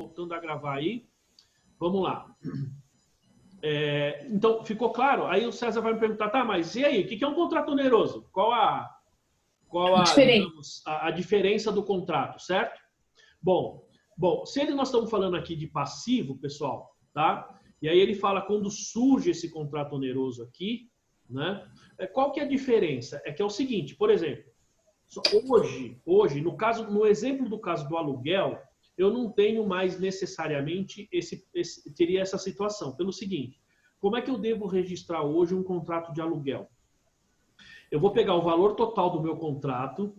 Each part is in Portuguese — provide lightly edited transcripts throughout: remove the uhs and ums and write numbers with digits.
voltando a gravar aí. Vamos lá. Então, ficou claro? Aí o César vai me perguntar, tá, mas e aí, o que é um contrato oneroso? Qual digamos, a diferença do contrato, certo? Bom, se nós estamos falando aqui de passivo, pessoal, tá? E aí ele fala quando surge esse contrato oneroso aqui, né? Qual que é a diferença? É que é o seguinte, por exemplo, hoje no exemplo do caso do aluguel, eu não tenho mais necessariamente teria essa situação. Pelo seguinte, como é que eu devo registrar hoje um contrato de aluguel? Eu vou pegar o valor total do meu contrato,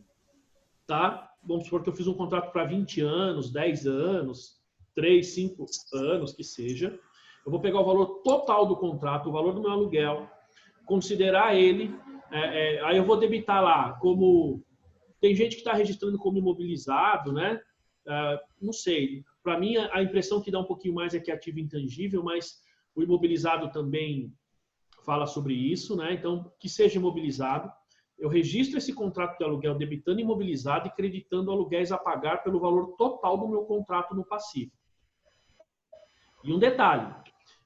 tá? Vamos supor que eu fiz um contrato para 20 anos, 10 anos, 3, 5 anos, que seja. Eu vou pegar o valor total do contrato, o valor do meu aluguel, considerar ele, aí eu vou debitar lá como... Tem gente que está registrando como imobilizado, né? Não sei. Para mim, a impressão que dá um pouquinho mais é que é ativo intangível, mas o imobilizado também fala sobre isso, né? Então, que seja imobilizado. Eu registro esse contrato de aluguel debitando imobilizado e creditando aluguéis a pagar pelo valor total do meu contrato no passivo. E um detalhe,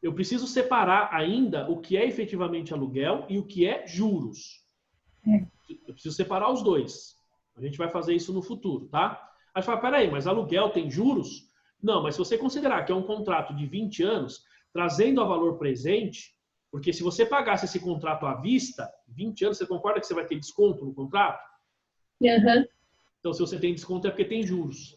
eu preciso separar ainda o que é efetivamente aluguel e o que é juros. Eu preciso separar os dois. A gente vai fazer isso no futuro, tá? Aí você fala, peraí, mas aluguel tem juros? Não, mas se você considerar que é um contrato de 20 anos, trazendo a valor presente, porque se você pagasse esse contrato à vista, 20 anos, você concorda que você vai ter desconto no contrato? Uhum. Então, se você tem desconto é porque tem juros.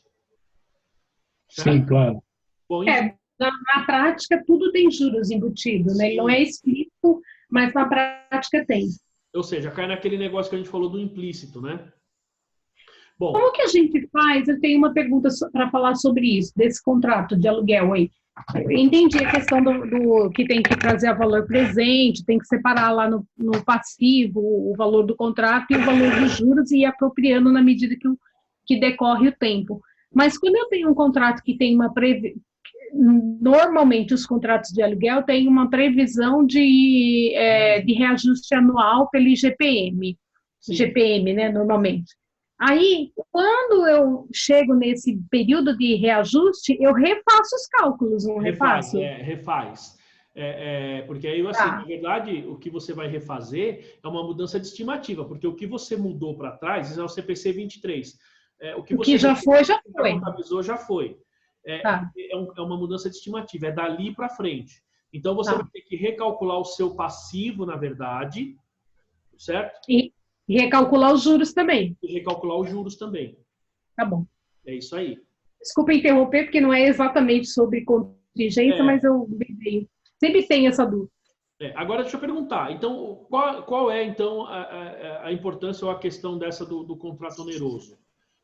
Certo? Sim, claro. Bom, na prática, tudo tem juros embutido, né? Ele não é explícito, mas na prática tem. Ou seja, cai naquele negócio que a gente falou do implícito, né? Bom, como que a gente faz? Eu tenho uma pergunta para falar sobre isso, desse contrato de aluguel aí. Eu entendi a questão do que tem que trazer a valor presente, tem que separar lá no passivo o valor do contrato e o valor dos juros e ir apropriando na medida que decorre o tempo. Mas quando eu tenho um contrato que tem normalmente os contratos de aluguel têm uma previsão de reajuste anual pelo IGPM, GPM, né, normalmente. Aí, quando eu chego nesse período de reajuste, eu refaço os cálculos, não refaço? Refaz. Porque aí, assim, na verdade, o que você vai refazer é uma mudança de estimativa, porque o que você mudou para trás é o CPC 23. O que já foi, já foi. Contabilizou, já foi. É uma mudança de estimativa, é dali para frente. Então, você vai ter que recalcular o seu passivo, na verdade, certo? E recalcular os juros também. E recalcular os juros também. Tá bom. É isso aí. Desculpa interromper, porque não é exatamente sobre contingência, mas eu sempre tenho essa dúvida. Agora, deixa eu perguntar. Então, qual é, então, a importância ou a questão dessa do contrato oneroso?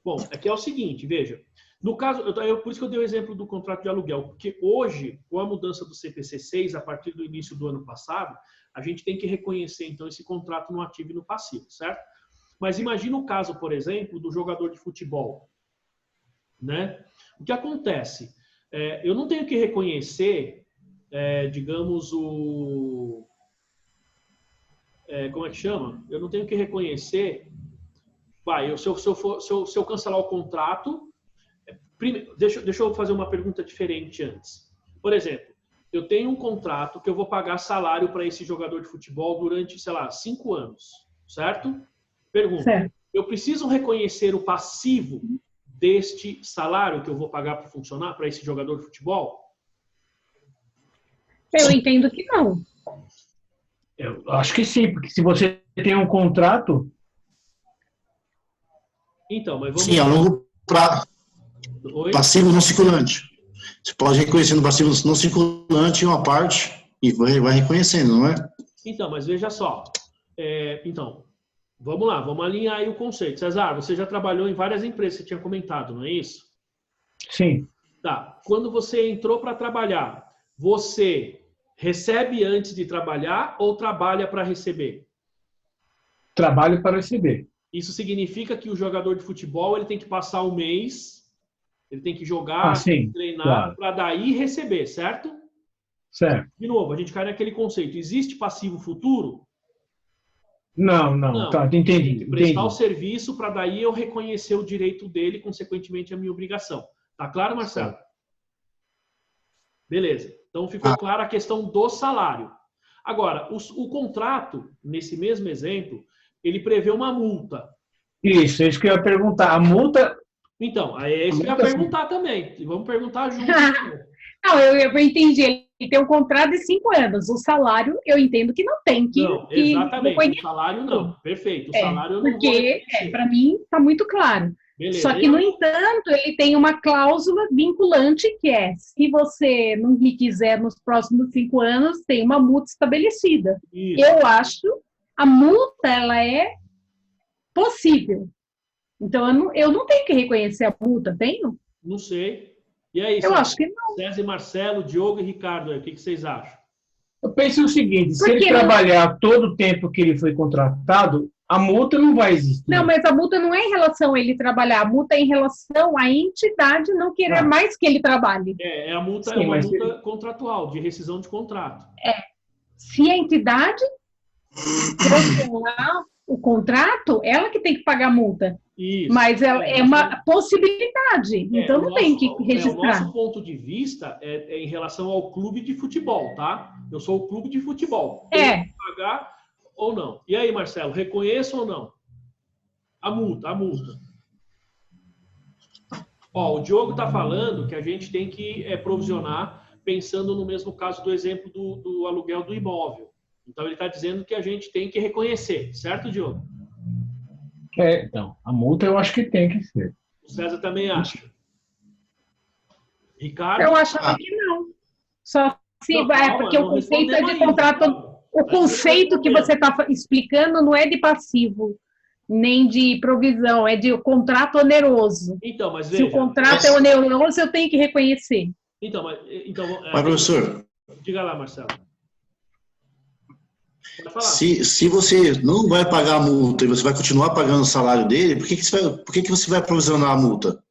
Bom, aqui é o seguinte, veja. No caso, por isso que eu dei o exemplo do contrato de aluguel, porque hoje, com a mudança do CPC 6, a partir do início do ano passado, a gente tem que reconhecer, então, esse contrato no ativo e no passivo, certo? Mas imagina o caso, por exemplo, do jogador de futebol, né? O que acontece? Eu não tenho que reconhecer, digamos, como é que chama? Eu não tenho que reconhecer... Se eu cancelar o contrato... Deixa eu fazer uma pergunta diferente antes. Por exemplo, eu tenho um contrato que eu vou pagar salário para esse jogador de futebol durante, sei lá, 5 anos, certo? Pergunta. Certo. Eu preciso reconhecer o passivo deste salário que eu vou pagar para funcionar para esse jogador de futebol? Eu entendo que não. Eu acho que sim, porque se você tem um contrato... Então, mas vamos... Sim, a longo prazo. Passivo não circulante. Você pode reconhecer no passivo não circulante uma parte e vai reconhecendo, não é? Então, mas veja só. Então, vamos lá, vamos alinhar aí o conceito. César, você já trabalhou em várias empresas, você tinha comentado, não é isso? Sim. Tá. Quando você entrou para trabalhar, você recebe antes de trabalhar ou trabalha para receber? Trabalho para receber. Isso significa que o jogador de futebol ele tem que passar um mês, ele tem que jogar, tem que treinar, para daí receber, certo? Certo. De novo, a gente cai naquele conceito. Existe passivo futuro? Não. Tá, entendi. Prestar o serviço para daí eu reconhecer o direito dele, consequentemente a minha obrigação. Tá claro, Marcelo? Beleza. Então ficou clara a questão do salário. Agora, o contrato, nesse mesmo exemplo, ele prevê uma multa. Isso que eu ia perguntar. A multa... Então, aí é isso que eu ia perguntar também. Vamos perguntar juntos. Não, eu entendi. Ele tem um contrato de 5 anos. O salário, eu entendo que não tem. Não, exatamente. O salário não. Perfeito. O salário eu não porque, para mim, está muito claro. Beleza. Só que, no entanto, ele tem uma cláusula vinculante que é, se você não me quiser nos próximos 5 anos, tem uma multa estabelecida. Isso. Eu acho a multa, ela é possível. Então, eu não tenho que reconhecer a multa, tenho? Não sei. E aí, eu acho que não. César e Marcelo, Diogo e Ricardo, o que vocês acham? Eu penso o seguinte, se ele trabalhar todo o tempo que ele foi contratado, a multa não vai existir. Não, mas a multa não é em relação a ele trabalhar, a multa é em relação à entidade não querer mais que ele trabalhe. A multa é uma multa contratual, de rescisão de contrato. Se a entidade transformar o contrato, ela que tem que pagar a multa. Isso. Mas é uma possibilidade, então não tem que registrar. O nosso ponto de vista é em relação ao clube de futebol, tá? Eu sou o clube de futebol. Tem que pagar ou não? E aí, Marcelo, reconheço ou não? A multa. Ó, o Diogo está falando que a gente tem que provisionar pensando no mesmo caso do exemplo do aluguel do imóvel. Então, ele está dizendo que a gente tem que reconhecer, certo, Diogo? Então, a multa eu acho que tem que ser. O César também acha. Ricardo? Eu achava que não. Só se vai, porque o conceito é de contrato. O conceito que você está explicando não é de passivo, nem de provisão, é de contrato oneroso. Então, mas veja, se o contrato é oneroso, eu tenho que reconhecer. Mas professor... Diga lá, Marcelo. Se você não vai pagar a multa e você vai continuar pagando o salário dele, por que você vai provisionar a multa?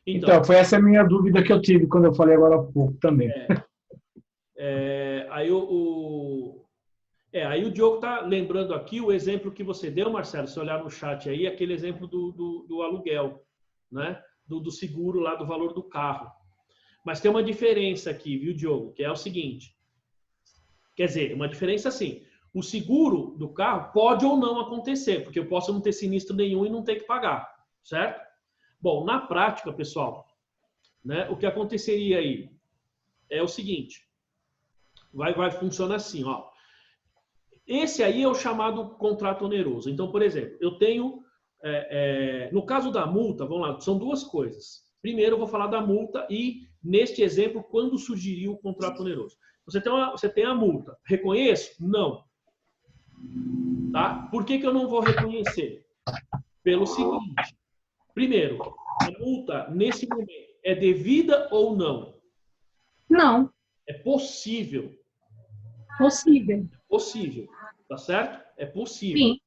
Então, foi essa a minha dúvida que eu tive quando eu falei agora há pouco também. Aí o Diogo está lembrando aqui o exemplo que você deu, Marcelo, se olhar no chat aí, aquele exemplo do aluguel, né? Do seguro lá, do valor do carro. Mas tem uma diferença aqui, viu, Diogo? Que é o seguinte. Quer dizer, uma diferença assim. O seguro do carro pode ou não acontecer, porque eu posso não ter sinistro nenhum e não ter que pagar, certo? Bom, na prática, pessoal, né, o que aconteceria aí é o seguinte. Vai funcionar assim, ó. Esse aí é o chamado contrato oneroso. Então, por exemplo, eu tenho... no caso da multa, vamos lá, são duas coisas. Primeiro, eu vou falar da multa e, neste exemplo, quando surgiria o contrato oneroso. Você tem a multa. Reconheço? Não. Tá? Por que eu não vou reconhecer? Pelo seguinte. Primeiro, a multa, nesse momento, é devida ou não? Não. É possível. Possível. Tá certo? É possível. Sim.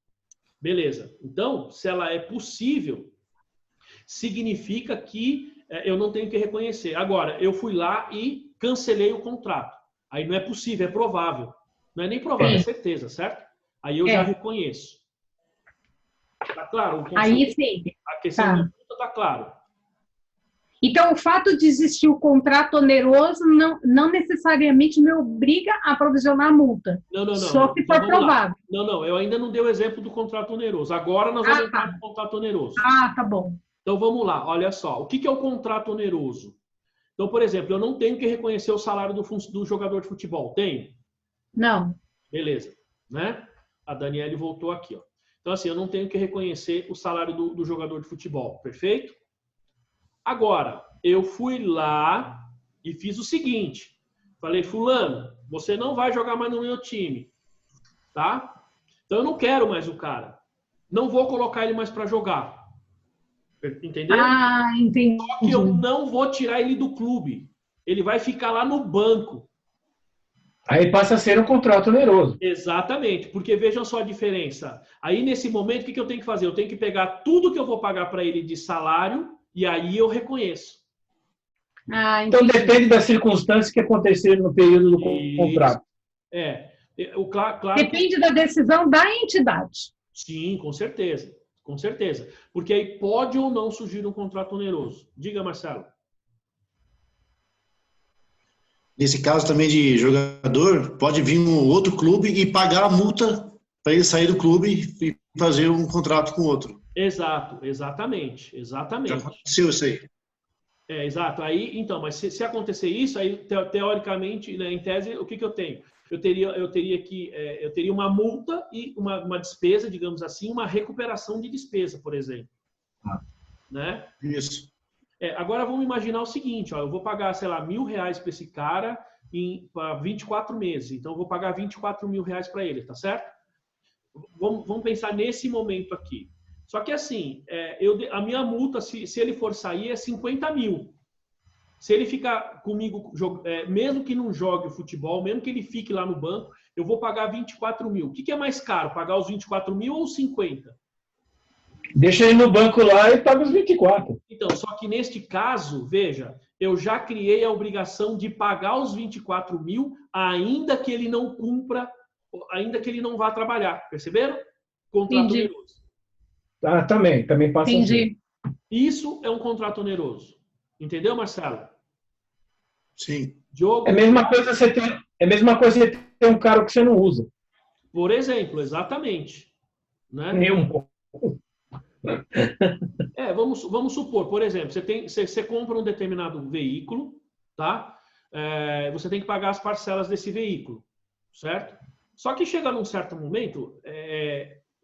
Beleza. Então, se ela é possível, significa que eu não tenho que reconhecer. Agora, eu fui lá e cancelei o contrato. Aí não é possível, é provável. Não é nem provável, é certeza, certo? Aí eu já reconheço. Tá claro? Aí sim. A questão da multa tá claro. Então, o fato de existir o contrato oneroso não necessariamente me obriga a provisionar a multa. Não. Só se for provável. Não, eu ainda não dei o exemplo do contrato oneroso. Agora nós vamos entrar no contrato oneroso. Tá bom. Então, vamos lá. Olha só. O que é o contrato oneroso? Então, por exemplo, eu não tenho que reconhecer o salário do jogador de futebol. Tenho? Não. Beleza. Né? A Daniele voltou aqui. Ó. Então, assim, eu não tenho que reconhecer o salário do jogador de futebol. Perfeito? Agora, eu fui lá e fiz o seguinte. Falei, fulano, você não vai jogar mais no meu time. Tá? Então, eu não quero mais o cara. Não vou colocar ele mais para jogar. Entendeu? Entendi. Só que eu não vou tirar ele do clube. Ele vai ficar lá no banco. Aí passa a ser um contrato oneroso. Exatamente, porque vejam só a diferença. Aí, nesse momento, o que eu tenho que fazer? Eu tenho que pegar tudo que eu vou pagar para ele de salário e aí eu reconheço. Então, depende das circunstâncias que aconteceram no período do contrato. Claro depende da decisão da entidade. Sim, com certeza. Com certeza. Porque aí pode ou não surgir um contrato oneroso. Diga, Marcelo. Nesse caso também de jogador, pode vir um outro clube e pagar a multa para ele sair do clube e fazer um contrato com outro. Exato, exatamente. Já aconteceu isso aí. Exato. Aí, então, mas se acontecer isso, aí teoricamente, né, em tese, o que eu tenho? Eu teria uma multa e uma despesa, digamos assim, uma recuperação de despesa, por exemplo. Né? Isso. Agora vamos imaginar o seguinte, ó, eu vou pagar, sei lá, R$1.000 para esse cara para 24 meses. Então, eu vou pagar R$24.000 para ele, tá certo? Vamos pensar nesse momento aqui. Só que assim, a minha multa, se ele for sair, é 50 mil. Se ele ficar comigo, mesmo que não jogue o futebol, mesmo que ele fique lá no banco, eu vou pagar 24 mil. O que é mais caro, pagar os 24 mil ou os 50? Deixa ele no banco lá e paga os 24. Então, só que neste caso, veja, eu já criei a obrigação de pagar os 24 mil, ainda que ele não cumpra, ainda que ele não vá trabalhar. Perceberam? Contrato oneroso. Ah, também passa. Entendi. Assim. Isso é um contrato oneroso. Entendeu, Marcelo? Sim. Diogo, É a mesma coisa você ter um carro que você não usa. Por exemplo, exatamente. Né? Nem um pouco. Vamos supor, por exemplo, você compra um determinado veículo, tá? Você tem que pagar as parcelas desse veículo, certo? Só que chega num certo momento,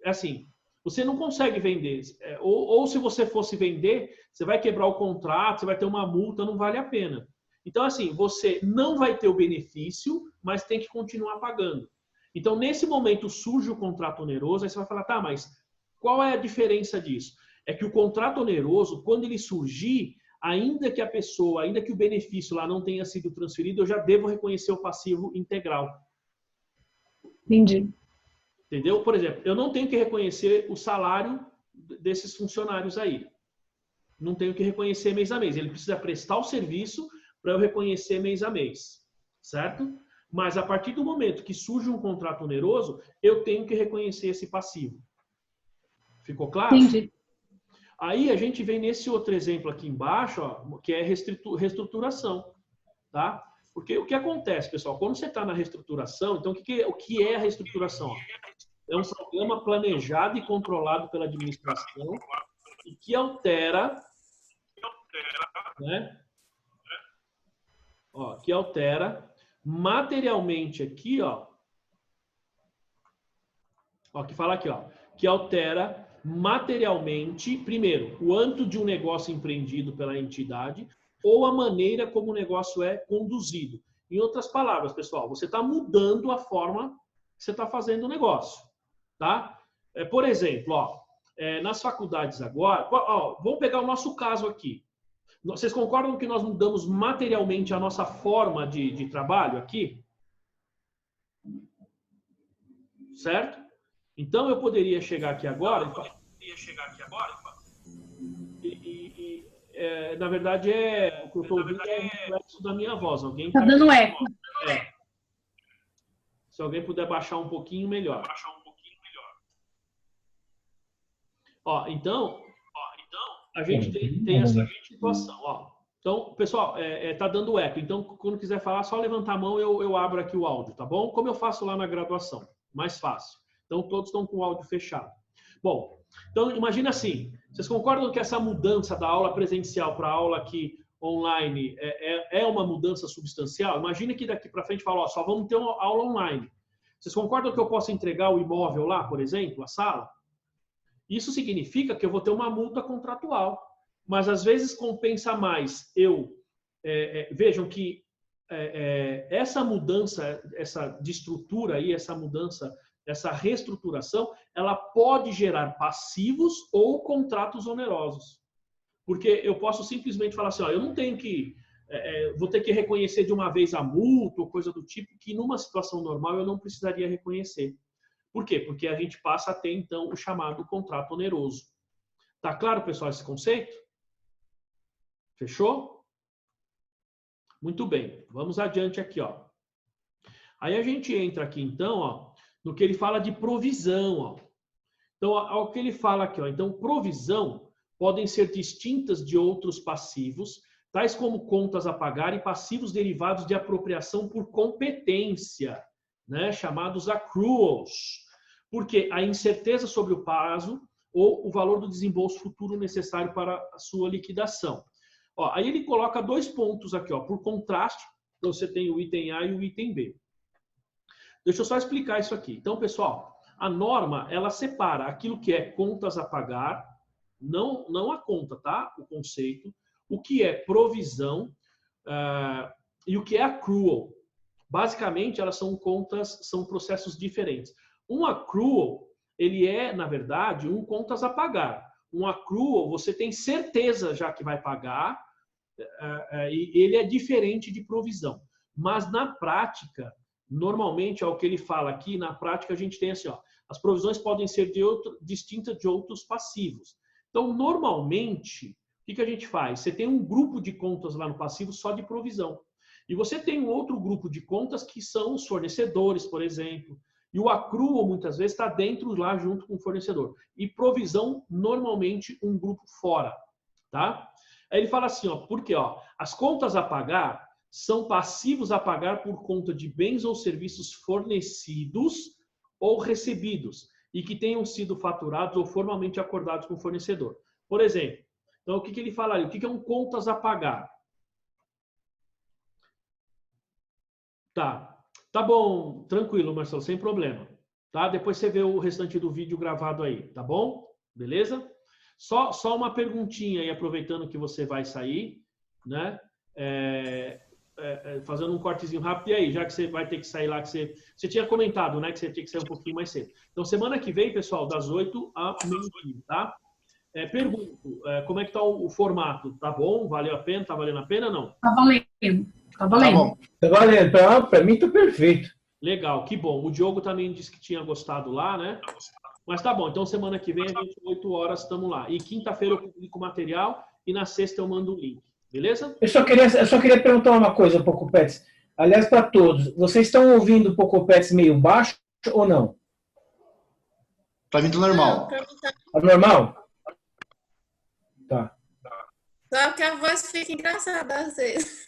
assim, você não consegue vender. Ou se você fosse vender, você vai quebrar o contrato, você vai ter uma multa, não vale a pena. Então, assim, você não vai ter o benefício, mas tem que continuar pagando. Então, nesse momento surge o contrato oneroso, aí você vai falar, tá, mas qual é a diferença disso? É que o contrato oneroso, quando ele surgir, ainda que o benefício lá não tenha sido transferido, eu já devo reconhecer o passivo integral. Entendi. Entendeu? Por exemplo, eu não tenho que reconhecer o salário desses funcionários aí. Não tenho que reconhecer mês a mês. Ele precisa prestar o serviço para eu reconhecer mês a mês. Certo? Mas a partir do momento que surge um contrato oneroso, eu tenho que reconhecer esse passivo. Ficou claro? Entendi. Aí a gente vem nesse outro exemplo aqui embaixo, ó, que é reestruturação. Tá? Porque o que acontece, pessoal? Quando você está na reestruturação, então o que é a reestruturação? É um programa planejado e controlado pela administração e que altera, né? Ó, que altera materialmente aqui, ó, que fala aqui, ó, que altera materialmente, primeiro, o âmbito de um negócio empreendido pela entidade ou a maneira como o negócio é conduzido. Em outras palavras, pessoal, você está mudando a forma que você está fazendo o negócio, tá? Por exemplo, ó, nas faculdades agora, ó, vamos pegar o nosso caso aqui. Vocês concordam que nós mudamos materialmente a nossa forma de trabalho aqui? Certo? Então, eu poderia chegar aqui agora na verdade, o que eu estou ouvindo é reflexo da minha voz. Alguém tá dando eco. Se alguém puder baixar um pouquinho, melhor. Ó, então, a gente tem essa situação. Ó. Então, pessoal, tá dando eco. Então, quando quiser falar, só levantar a mão, eu abro aqui o áudio, tá bom? Como eu faço lá na graduação. Mais fácil. Então, todos estão com o áudio fechado. Bom, então, imagina assim. Vocês concordam que essa mudança da aula presencial para a aula aqui online é uma mudança substancial? Imagina que daqui para frente fala, ó, só vamos ter uma aula online. Vocês concordam que eu posso entregar o imóvel lá, por exemplo, a sala? Isso significa que eu vou ter uma multa contratual. Mas, às vezes, compensa mais vejam que essa mudança de estrutura aí, essa mudança, essa reestruturação, ela pode gerar passivos ou contratos onerosos. Porque eu posso simplesmente falar assim, ó, eu não tenho que... vou ter que reconhecer de uma vez a multa ou coisa do tipo que, numa situação normal, eu não precisaria reconhecer. Por quê? Porque a gente passa a ter, então, o chamado contrato oneroso. Tá claro, pessoal, esse conceito? Fechou? Muito bem. Vamos adiante aqui, ó. Aí a gente entra aqui, então, ó, no que ele fala de provisão, ó. Então, ao que ele fala aqui, ó. Então, provisão podem ser distintas de outros passivos, tais como contas a pagar e passivos derivados de apropriação por competência, né, chamados accruals, porque a incerteza sobre o prazo ou o valor do desembolso futuro necessário para a sua liquidação. Ó, aí ele coloca 2 pontos aqui, ó, por contraste, então você tem o item A e o item B. Deixa eu só explicar isso aqui. Então, pessoal, a norma, ela separa aquilo que é contas a pagar, não a conta, tá? O conceito, o que é provisão e o que é accrual. Basicamente, elas são contas, são processos diferentes. Um accrual, ele é, na verdade, um contas a pagar. Um accrual, você tem certeza já que vai pagar, e ele é diferente de provisão. Mas, na prática, normalmente, é o que ele fala aqui, na prática a gente tem assim, ó, as provisões podem ser distintas de outros passivos. Então, normalmente, o que a gente faz? Você tem um grupo de contas lá no passivo só de provisão. E você tem um outro grupo de contas que são os fornecedores, por exemplo. E o accrual, muitas vezes, está dentro lá junto com o fornecedor. E provisão, normalmente, um grupo fora. Tá? Aí ele fala assim, ó, porque ó, as contas a pagar são passivos a pagar por conta de bens ou serviços fornecidos ou recebidos e que tenham sido faturados ou formalmente acordados com o fornecedor. Por exemplo, então o que ele fala ali? O que é um contas a pagar? Tá bom, tranquilo, Marcelo, sem problema. Tá? Depois você vê o restante do vídeo gravado aí, tá bom? Beleza? Só uma perguntinha aí, aproveitando que você vai sair, né? Fazendo um cortezinho rápido. E aí, já que você vai ter que sair lá, que você tinha comentado, né? Que você tinha que sair um pouquinho mais cedo. Então, semana que vem, pessoal, das 8 a meio-dia, tá? Pergunto, como é que tá o formato? Tá bom? Valeu a pena? Tá valendo a pena ou não? Tá valendo. Tá valendo. Tá bom. Tá valendo. Pra mim tá perfeito. Legal, que bom. O Diogo também disse que tinha gostado lá, né? Mas tá bom. Então, semana que vem, a gente, 8 horas, estamos lá. E quinta-feira eu publico o material e na sexta eu mando o link. Beleza? Eu só queria perguntar uma coisa, Pocopets. Aliás, para todos, vocês estão ouvindo o Pocopets meio baixo ou não? Tá vindo normal. Tá normal? Tá. Só que a voz fica engraçada às vezes.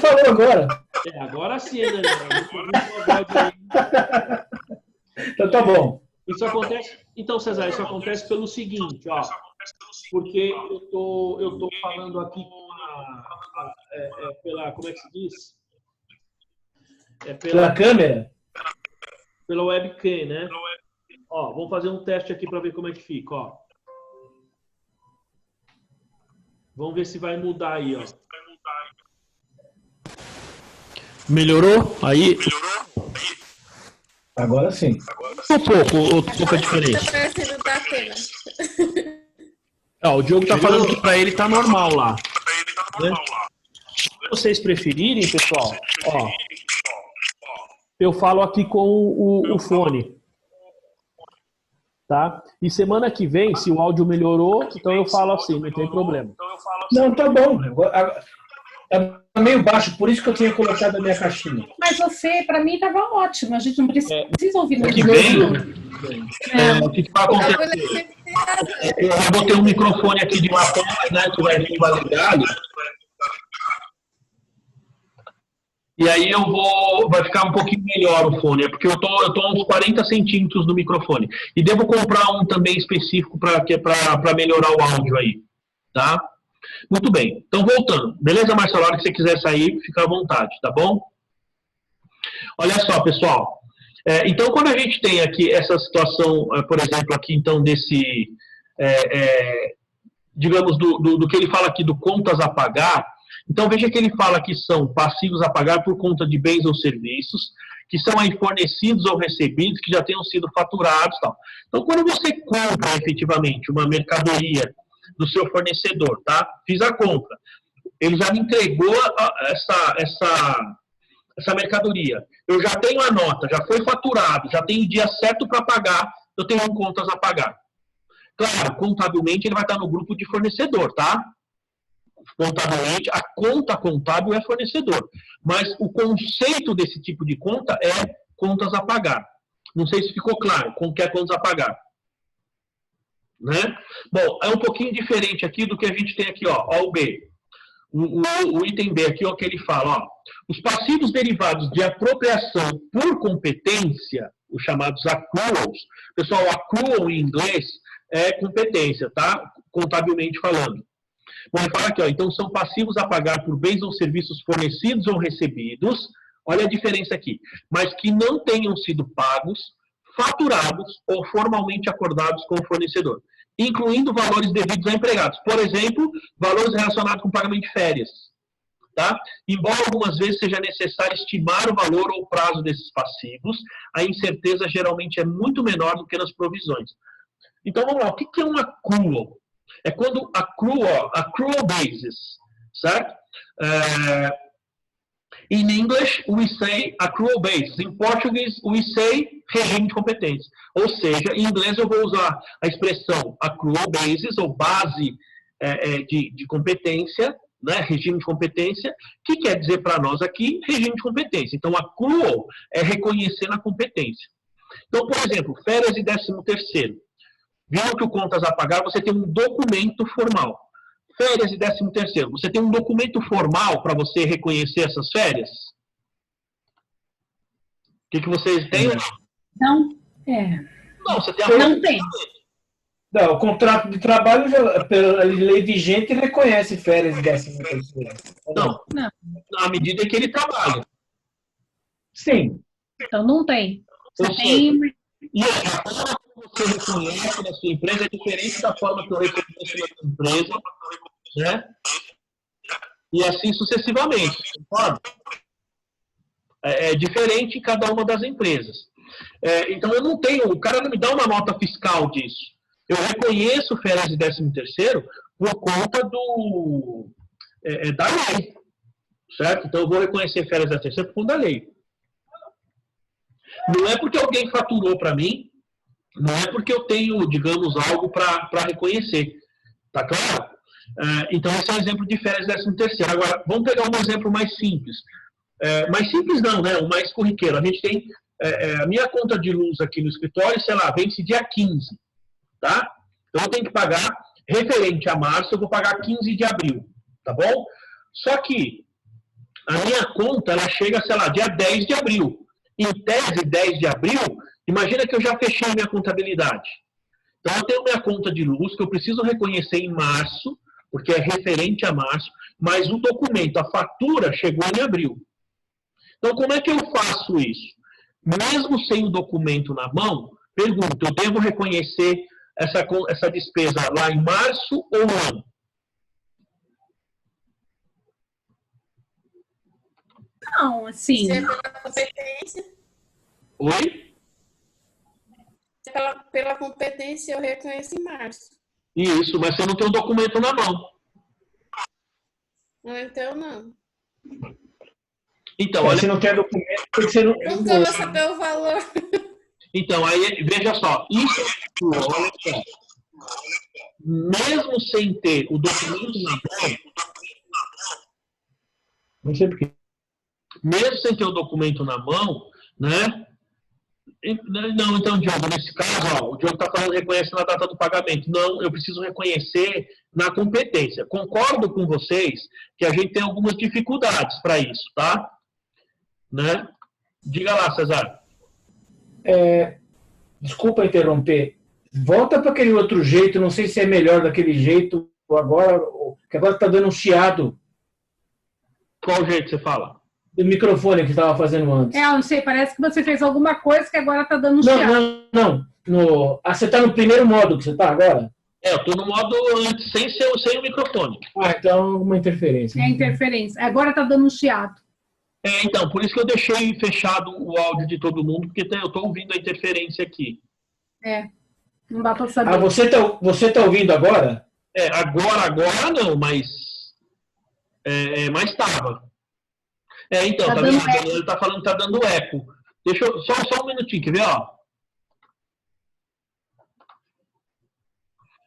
Falou agora. Agora sim, Daniel. Então tá bom. Isso acontece. Então, César, isso acontece pelo seguinte, ó. Porque eu tô falando aqui pela, como é que se diz? Pela câmera? Pela webcam, né? Ó, vamos fazer um teste aqui para ver como é que fica, ó. Vamos ver se vai mudar aí, ó. Melhorou? Aí? Agora sim. Pouca diferença. O Diogo tá falando que para ele tá normal lá. Né? Se vocês preferirem, pessoal, ó, eu falo aqui com o fone. Tá? E semana que vem, se o áudio melhorou, então eu falo assim, não tem problema. Não, tá bom. Tá meio baixo, por isso que eu tinha colocado a minha caixinha. Mas você, para mim, estava ótimo. A gente não precisa ouvir no que vem. O que vai acontecer? Eu botei um microfone aqui de lapela, né, que vai vir validado. E aí vai ficar um pouquinho melhor o fone, porque eu tô a uns 40 centímetros do microfone. E devo comprar um também específico para melhorar o áudio aí, tá? Muito bem. Então, voltando. Beleza, Marcelo? A hora que você quiser sair, fica à vontade, tá bom? Olha só, pessoal. Então, quando a gente tem aqui essa situação, por exemplo, aqui, então, desse, digamos, do que ele fala aqui do contas a pagar. Então, veja que ele fala que são passivos a pagar por conta de bens ou serviços, que são aí fornecidos ou recebidos, que já tenham sido faturados e tal. Então, quando você compra efetivamente uma mercadoria do seu fornecedor, tá? Fiz a compra. Ele já me entregou essa mercadoria. Eu já tenho a nota, já foi faturado, já tenho o dia certo para pagar, eu tenho contas a pagar. Claro, contabilmente ele vai estar no grupo de fornecedor, tá? Contabilmente, a conta contábil é fornecedor. Mas o conceito desse tipo de conta é contas a pagar. Não sei se ficou claro com o que é contas a pagar. né? Bom, é um pouquinho diferente aqui do que a gente tem aqui, ó o B. O item B aqui, ó, que ele fala, ó, os passivos derivados de apropriação por competência, os chamados accruals, pessoal, accrual em inglês é competência, tá? Contabilmente falando. Bom, ele fala aqui, ó, então são passivos a pagar por bens ou serviços fornecidos ou recebidos, olha a diferença aqui, mas que não tenham sido pagos, faturados ou formalmente acordados com o fornecedor, incluindo valores devidos a empregados. Por exemplo, valores relacionados com pagamento de férias. Tá? Embora algumas vezes seja necessário estimar o valor ou o prazo desses passivos, a incerteza geralmente é muito menor do que nas provisões. Então, vamos lá. O que é um accrual? É quando accrual basis, certo? In English, we say accrual basis. Em português, we say regime de competência. Ou seja, em inglês eu vou usar a expressão accrual basis, ou base de competência, né? Regime de competência, que quer dizer para nós aqui regime de competência. Então, accrual é reconhecer na competência. Então, por exemplo, férias e 13º. Viu que o contas a pagar, você tem um documento formal. Férias e 13º. Você tem um documento formal para você reconhecer essas férias? O que vocês têm? Não, Não, você tem não tem. Não, o contrato de trabalho, pela lei vigente, reconhece férias e 13º. Não. À medida que ele trabalha. Sim. Então não tem. Você tem... E a forma que você reconhece na sua empresa é diferente da forma que eu reconheço na sua empresa, né? E assim sucessivamente, concorda? É diferente em cada uma das empresas. Então eu não tenho, o cara não me dá uma nota fiscal disso. Eu reconheço férias de 13º por conta da lei, certo? Então eu vou reconhecer férias de 13º por conta da lei. Não é porque alguém faturou para mim, não é porque eu tenho, digamos, algo para reconhecer. Tá claro? Então, esse é um exemplo de férias 13º. Agora, vamos pegar um exemplo mais simples. Mais simples não, né? O mais corriqueiro. A gente tem a minha conta de luz aqui no escritório, sei lá, vence dia 15. Tá? Então, eu tenho que pagar, referente a março, eu vou pagar 15 de abril. Tá bom? Só que a minha conta, ela chega, sei lá, dia 10 de abril. Em tese, 10 de abril, imagina que eu já fechei minha contabilidade. Então, eu tenho minha conta de luz, que eu preciso reconhecer em março, porque é referente a março, mas o documento, a fatura, chegou em abril. Então, como é que eu faço isso? Mesmo sem o documento na mão, pergunto, eu devo reconhecer essa despesa lá em março ou não? Não, assim... Se é pela competência... Oi? Pela competência, eu reconheço em março. Isso, mas você não tem o documento na mão. Não, então não. Então, olha... Se não tem documento, porque você não... Como que eu vou saber o valor? Então, aí, veja só. Isso, olha só. Mesmo sem ter o documento na mão... Não sei por quê. Mesmo sem ter o documento na mão, né? Não, então, Diogo, nesse caso, ó, o Diogo está falando reconhece na data do pagamento. Não, eu preciso reconhecer na competência. Concordo com vocês que a gente tem algumas dificuldades para isso, tá? Né? Diga lá, Cesar. Desculpa interromper. Volta para aquele outro jeito, não sei se é melhor daquele jeito agora, que agora está dando um chiado. Qual jeito você fala? Do microfone que estava fazendo antes. Eu não sei, parece que você fez alguma coisa que agora está dando um chiado. Não. Você está no primeiro modo que você está agora? Eu estou no modo antes, sem o microfone. Então uma interferência. É interferência. Agora está dando um chiado. Então, por isso que eu deixei fechado o áudio de todo mundo, porque eu estou ouvindo a interferência aqui. Não dá para saber. Você tá ouvindo agora? Agora não, mas estava. Então, tá vendo? Ele está falando que está dando eco. Deixa eu, só um minutinho, quer ver, ó?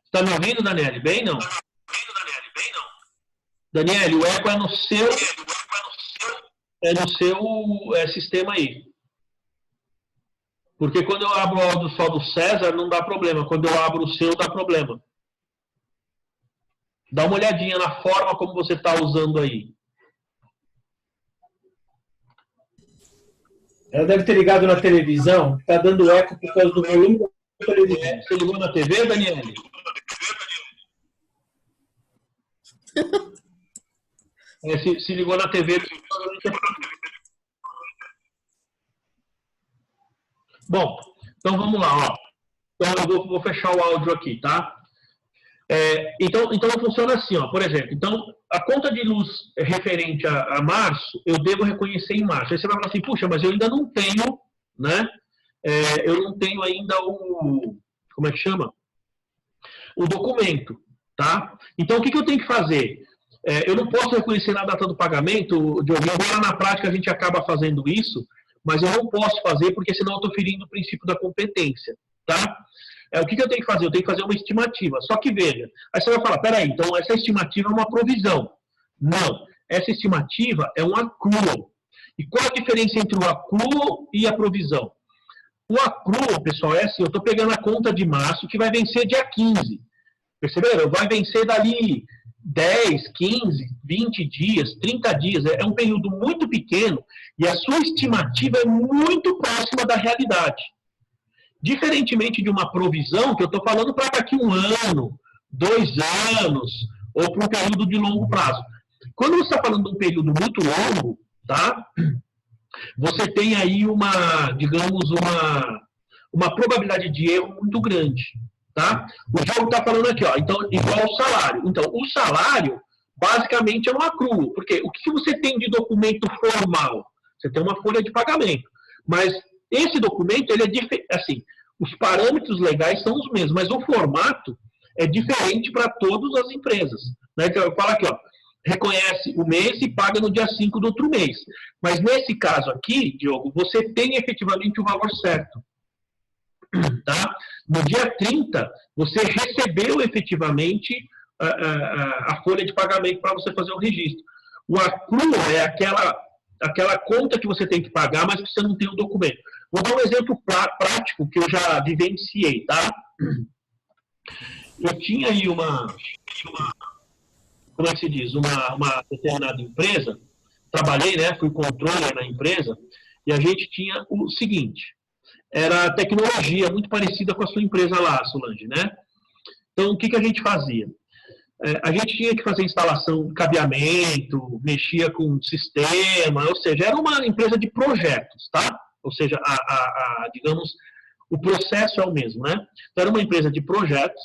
Está me ouvindo, Daniele? Bem, não? Daniele, o eco é no seu sistema aí. Porque quando eu abro o áudio só do César, não dá problema. Quando eu abro o seu, dá problema. Dá uma olhadinha na forma como você está usando aí. Ela deve ter ligado na televisão, está dando eco por causa do volume da televisão. Você ligou na TV, Daniele? Se ligou na TV... Bom, então vamos lá. Ó. Então eu vou fechar o áudio aqui, tá? Então funciona assim, ó. Por exemplo, então a conta de luz referente a março, eu devo reconhecer em março. Aí você vai falar assim, puxa, mas eu ainda não tenho, né? Eu não tenho ainda como é que chama? O documento, tá? Então o que eu tenho que fazer? Eu não posso reconhecer na data do pagamento, Diogo, embora na prática a gente acaba fazendo isso, mas eu não posso fazer porque senão eu estou ferindo o princípio da competência, tá? O que eu tenho que fazer? Eu tenho que fazer uma estimativa. Só que veja, aí você vai falar, peraí, então essa estimativa é uma provisão. Não, essa estimativa é um accrual. E qual a diferença entre o accrual e a provisão? O accrual, pessoal, é assim, eu estou pegando a conta de março que vai vencer dia 15. Perceberam? Vai vencer dali 10, 15, 20 dias, 30 dias. É um período muito pequeno e a sua estimativa é muito próxima da realidade. Diferentemente de uma provisão, que eu estou falando para daqui 1 ano, 2 anos, ou para um período de longo prazo. Quando você está falando de um período muito longo, tá? Você tem aí digamos, uma probabilidade de erro muito grande, tá? O Diogo está falando aqui, ó, então, igual ao salário. Então, o salário, basicamente, é um accrual, porque o que você tem de documento formal? Você tem uma folha de pagamento, mas esse documento, ele é diferente, assim, os parâmetros legais são os mesmos, mas o formato é diferente para todas as empresas. Né? Então, eu falo aqui, ó, reconhece o mês e paga no dia 5 do outro mês. Mas nesse caso aqui, Diogo, você tem efetivamente o valor certo. Tá? No dia 30, você recebeu efetivamente a folha de pagamento para você fazer o registro. O accrual é aquela conta que você tem que pagar, mas que você não tem o documento. Vou dar um exemplo prático que eu já vivenciei, tá? Eu tinha aí como é que se diz? Uma determinada empresa, trabalhei, né? Fui controller na empresa, e a gente tinha o seguinte, era tecnologia muito parecida com a sua empresa lá, Solange, né? Então, o que a gente fazia? A gente tinha que fazer instalação de cabeamento, mexia com sistema, ou seja, era uma empresa de projetos, tá? Ou seja, digamos, o processo é o mesmo, né? Então, era uma empresa de projetos,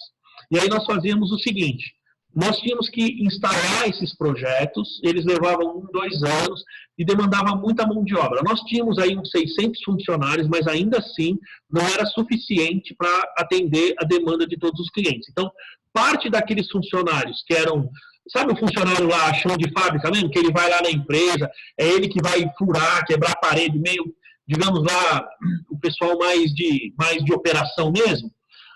e aí nós fazíamos o seguinte, nós tínhamos que instalar esses projetos, eles levavam 1, 2 anos e demandava muita mão de obra. Nós tínhamos aí uns 600 funcionários, mas ainda assim não era suficiente para atender a demanda de todos os clientes. Então, parte daqueles funcionários que eram, sabe o funcionário lá, chão de fábrica mesmo, que ele vai lá na empresa, é ele que vai furar, quebrar a parede, meio, digamos lá, o pessoal mais de operação mesmo.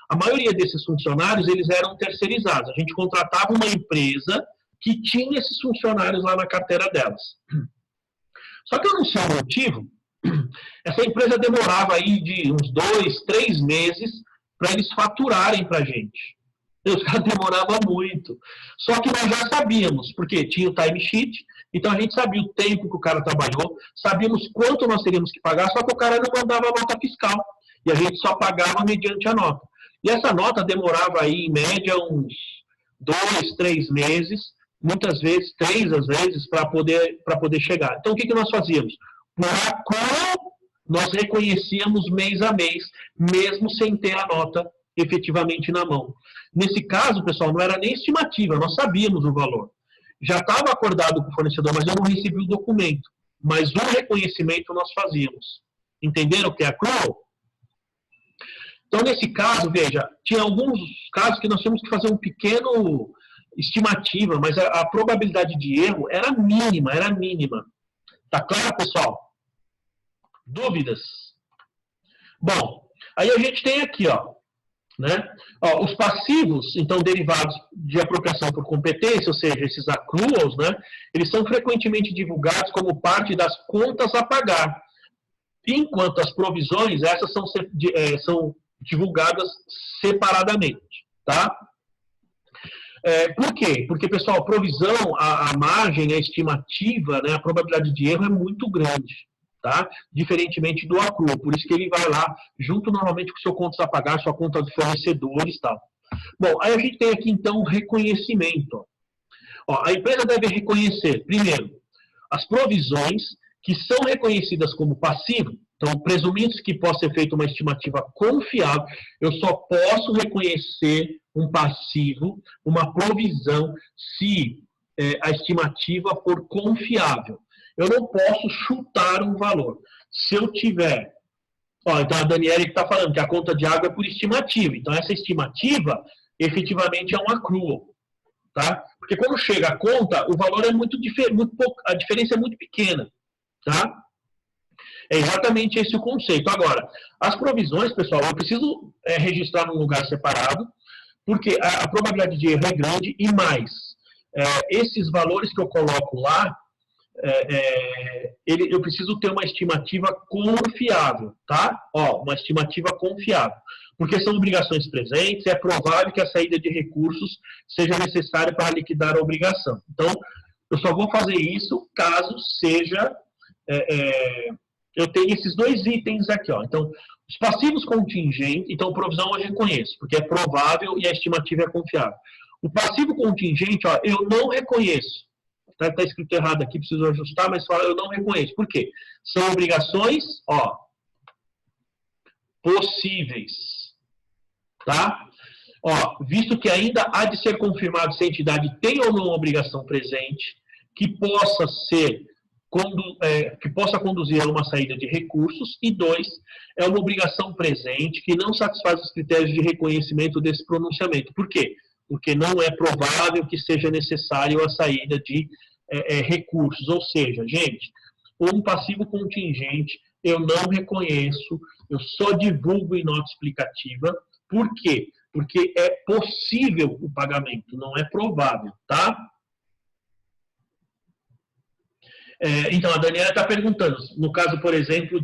A maioria desses funcionários, eles eram terceirizados. A gente contratava uma empresa que tinha esses funcionários lá na carteira delas. Só que eu não sei o motivo, essa empresa demorava aí de uns 2, 3 meses para eles faturarem para a gente. Os caras demoravam muito. Só que nós já sabíamos, porque tinha o timesheet, então a gente sabia o tempo que o cara trabalhou, sabíamos quanto nós teríamos que pagar, só que o cara não mandava a nota fiscal. E a gente só pagava mediante a nota. E essa nota demorava aí, em média, uns 2, 3 meses, muitas vezes, 3 às vezes, para poder chegar. Então, o que nós fazíamos? Por accrual, nós reconhecíamos mês a mês, mesmo sem ter a nota efetivamente na mão. Nesse caso, pessoal, não era nem estimativa, nós sabíamos o valor. Já estava acordado com o fornecedor, mas eu não recebi o documento. Mas o reconhecimento nós fazíamos. Entenderam o que é accrual? Então, nesse caso, veja, tinha alguns casos que nós tínhamos que fazer um pequeno estimativa, mas a probabilidade de erro era mínima, era mínima. Tá claro, pessoal? Dúvidas? Bom, aí a gente tem aqui, ó, né? Ó, os passivos, então, derivados de apropriação por competência, ou seja, esses accruals, né? Eles são frequentemente divulgados como parte das contas a pagar. enquanto as provisões, essas são divulgadas separadamente, tá? Por quê? Porque, pessoal, a provisão, a margem, a estimativa, né, a probabilidade de erro é muito grande, tá? Diferentemente do accrual, por isso que ele vai lá, junto normalmente com o seu contas a pagar, sua conta de fornecedores e tal. Bom, aí a gente tem aqui, então, reconhecimento. Ó, a empresa deve reconhecer, primeiro, as provisões que são reconhecidas como passivo. Então, presumindo que possa ser feita uma estimativa confiável, eu só posso reconhecer um passivo, uma provisão, se a estimativa for confiável. Eu não posso chutar um valor. Se eu tiver... Ó, então, a Daniela está falando que a conta de água é por estimativa. Então, essa estimativa, efetivamente, é um accrual. Tá? Porque quando chega a conta, o valor é muito pouco, a diferença é muito pequena. Tá? É exatamente esse o conceito. Agora, as provisões, pessoal, eu preciso registrar num lugar separado, porque a probabilidade de erro é grande e mais. Esses valores que eu coloco lá, eu preciso ter uma estimativa confiável, tá? Ó, uma estimativa confiável. Porque são obrigações presentes, é provável que a saída de recursos seja necessária para liquidar a obrigação. Então, eu só vou fazer isso caso seja... eu tenho esses dois itens aqui, ó. Então, os passivos contingentes, então, provisão eu reconheço, porque é provável e a estimativa é confiável. O passivo contingente, ó, eu não reconheço. Está escrito errado aqui, preciso ajustar, mas fala, eu não reconheço. Por quê? São obrigações, ó, possíveis. Tá? Ó, visto que ainda há de ser confirmado se a entidade tem ou não uma obrigação presente, que possa conduzir a uma saída de recursos, e 2, é uma obrigação presente que não satisfaz os critérios de reconhecimento desse pronunciamento. Por quê? Porque não é provável que seja necessário a saída de recursos. Ou seja, gente, um passivo contingente eu não reconheço, eu só divulgo em nota explicativa. Por quê? Porque é possível o pagamento, não é provável, tá? Então, a Daniela está perguntando, no caso, por exemplo,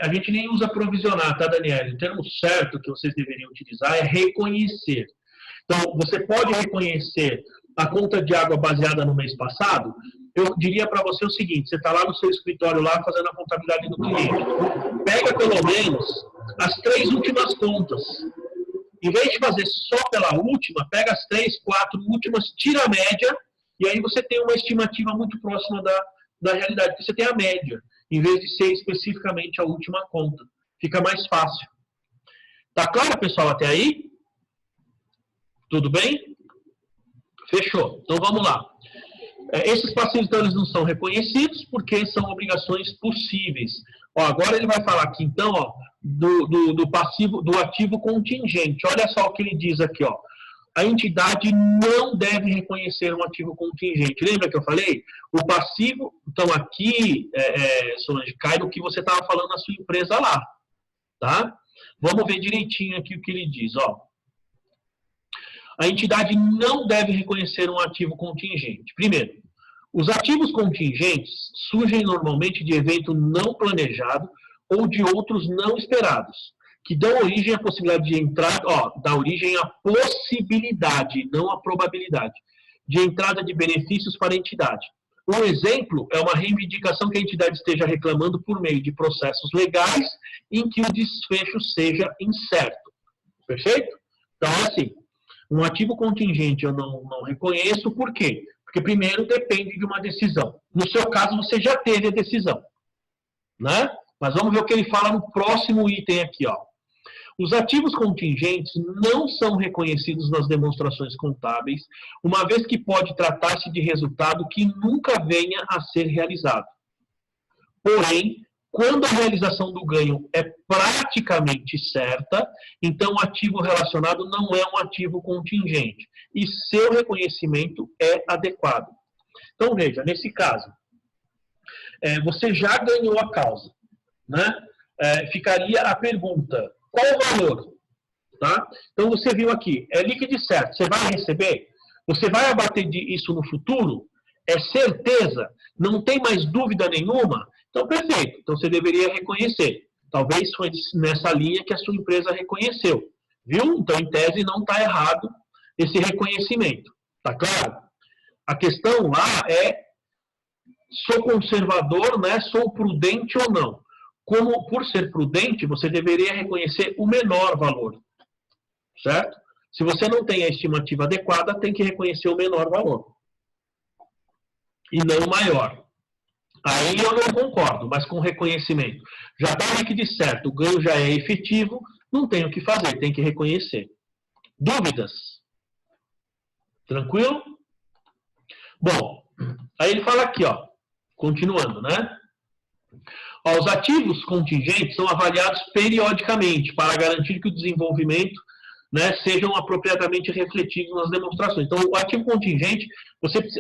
a gente nem usa provisionar, tá, Daniela? O termo certo que vocês deveriam utilizar é reconhecer. Então, você pode reconhecer a conta de água baseada no mês passado? Eu diria para você o seguinte, você está lá no seu escritório, lá fazendo a contabilidade do cliente. Pega, pelo menos, as 3 últimas contas. Em vez de fazer só pela última, pega as 3, 4 últimas, tira a média, e aí você tem uma estimativa muito próxima da realidade, porque você tem a média, em vez de ser especificamente a última conta. Fica mais fácil. Tá claro, pessoal, até aí? Tudo bem? Fechou. Então, vamos lá. Esses passivos, então, eles não são reconhecidos porque são obrigações possíveis. Ó, agora ele vai falar aqui, então, ó, do passivo, do ativo contingente. Olha só o que ele diz aqui, ó. A entidade não deve reconhecer um ativo contingente. Lembra que eu falei? O passivo, então aqui, Solange, cai no que você estava falando na sua empresa lá. Tá? Vamos ver direitinho aqui o que ele diz, ó. A entidade não deve reconhecer um ativo contingente. Primeiro, os ativos contingentes surgem normalmente de evento não planejado ou de outros não esperados, que dão origem à possibilidade de entrada, dá origem à possibilidade, não à probabilidade, de entrada de benefícios para a entidade. Um exemplo é uma reivindicação que a entidade esteja reclamando por meio de processos legais em que o desfecho seja incerto. Perfeito? Então, assim, um ativo contingente eu não reconheço, por quê? Porque, primeiro, depende de uma decisão. No seu caso, você já teve a decisão, né? Mas vamos ver o que ele fala no próximo item aqui, ó. Os ativos contingentes não são reconhecidos nas demonstrações contábeis, uma vez que pode tratar-se de resultado que nunca venha a ser realizado. Porém, quando a realização do ganho é praticamente certa, então o ativo relacionado não é um ativo contingente e seu reconhecimento é adequado. Então, veja, nesse caso, você já ganhou a causa, né? Ficaria a pergunta, qual o valor? Tá? Então, você viu aqui, é líquido e certo, você vai receber? Você vai abater isso no futuro? É certeza? Não tem mais dúvida nenhuma? Então, perfeito. Então, você deveria reconhecer. Talvez foi nessa linha que a sua empresa reconheceu. Viu? Então, em tese, não está errado esse reconhecimento. Tá claro? A questão lá é, sou conservador, né? Sou prudente ou não? Como, por ser prudente, você deveria reconhecer o menor valor. Certo? Se você não tem a estimativa adequada, tem que reconhecer o menor valor. E não o maior. Aí eu não concordo, mas com reconhecimento. Já está aqui de certo, o ganho já é efetivo, não tem o que fazer, tem que reconhecer. Dúvidas? Tranquilo? Bom, aí ele fala aqui, ó, continuando, né? Ó, os ativos contingentes são avaliados periodicamente para garantir que o desenvolvimento, né, sejam apropriadamente refletidos nas demonstrações. Então, o ativo contingente,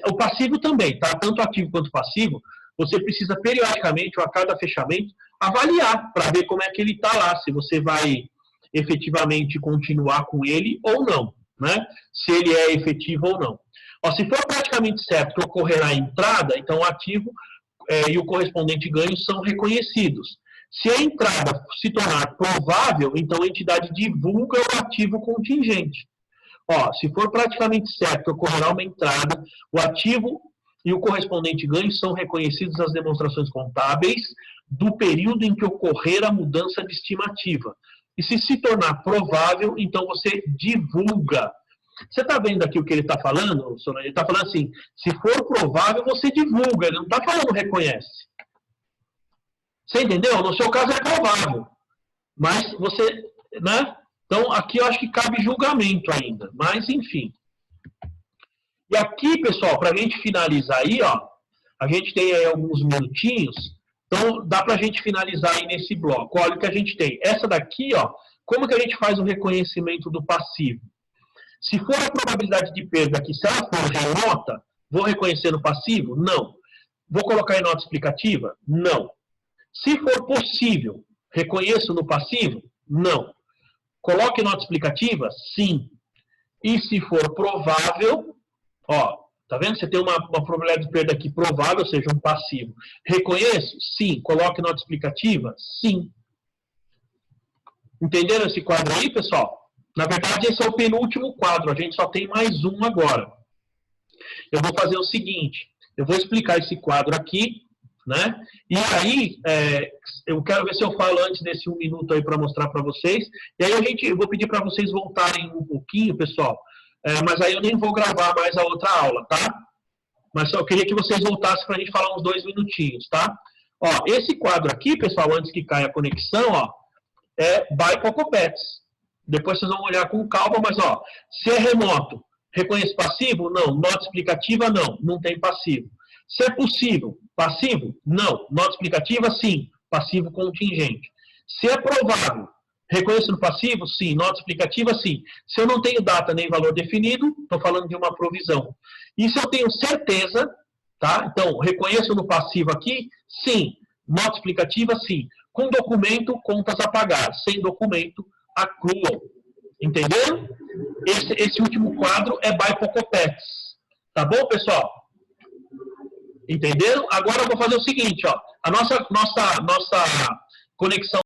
o passivo também, tá? Tanto ativo quanto passivo, você precisa periodicamente, ou a cada fechamento, avaliar para ver como é que ele está lá, se você vai efetivamente continuar com ele ou não, né? Se ele é efetivo ou não. Ó, se for praticamente certo que ocorrerá a entrada, então o ativo e o correspondente ganho são reconhecidos. Se a entrada se tornar provável, então a entidade divulga o ativo contingente. Ó, se for praticamente certo que ocorrerá uma entrada, o ativo e o correspondente ganho são reconhecidos nas demonstrações contábeis do período em que ocorrer a mudança de estimativa. E se tornar provável, então você divulga. Você está vendo aqui o que ele está falando, Sônia? Ele está falando assim, se for provável, você divulga. Ele não está falando reconhece. Você entendeu? No seu caso é provável. Mas você, né? Então, aqui eu acho que cabe julgamento ainda. Mas, enfim. E aqui, pessoal, para a gente finalizar aí, ó, a gente tem aí alguns minutinhos. Então, dá para a gente finalizar aí nesse bloco. Olha o que a gente tem. Essa daqui, ó, como que a gente faz o reconhecimento do passivo? Se for a probabilidade de perda aqui, se ela for remota, vou reconhecer no passivo? Não. Vou colocar em nota explicativa? Não. Se for possível, reconheço no passivo? Não. Coloque nota explicativa? Sim. E se for provável, ó, tá vendo? Você tem uma probabilidade de perda aqui provável, ou seja, um passivo. Reconheço? Sim. Coloque nota explicativa? Sim. Entenderam esse quadro aí, pessoal? Na verdade, esse é o penúltimo quadro. A gente só tem mais um agora. Eu vou fazer o seguinte. Eu vou explicar esse quadro aqui, né? E aí, eu quero ver se eu falo antes desse 1 minuto aí para mostrar para vocês. E aí eu vou pedir para vocês voltarem um pouquinho, pessoal. Mas aí eu nem vou gravar mais a outra aula, tá? Mas só queria que vocês voltassem para a gente falar uns 2 minutinhos, tá? Ó, esse quadro aqui, pessoal, antes que caia a conexão, ó, é by Cocopets. Depois vocês vão olhar com calma, mas ó, se é remoto, reconhece passivo? Não. Nota explicativa? Não. Não tem passivo. Se é possível, passivo? Não. Nota explicativa? Sim. Passivo contingente. Se é provável, reconheço no passivo? Sim. Nota explicativa? Sim. Se eu não tenho data nem valor definido, estou falando de uma provisão. E se eu tenho certeza, tá? Então, reconheço no passivo aqui? Sim. Nota explicativa? Sim. Com documento, contas a pagar. Sem documento, accrual. Entenderam? Esse último quadro é by Cocopets. Tá bom, pessoal? Entenderam? Agora eu vou fazer o seguinte, ó. A nossa conexão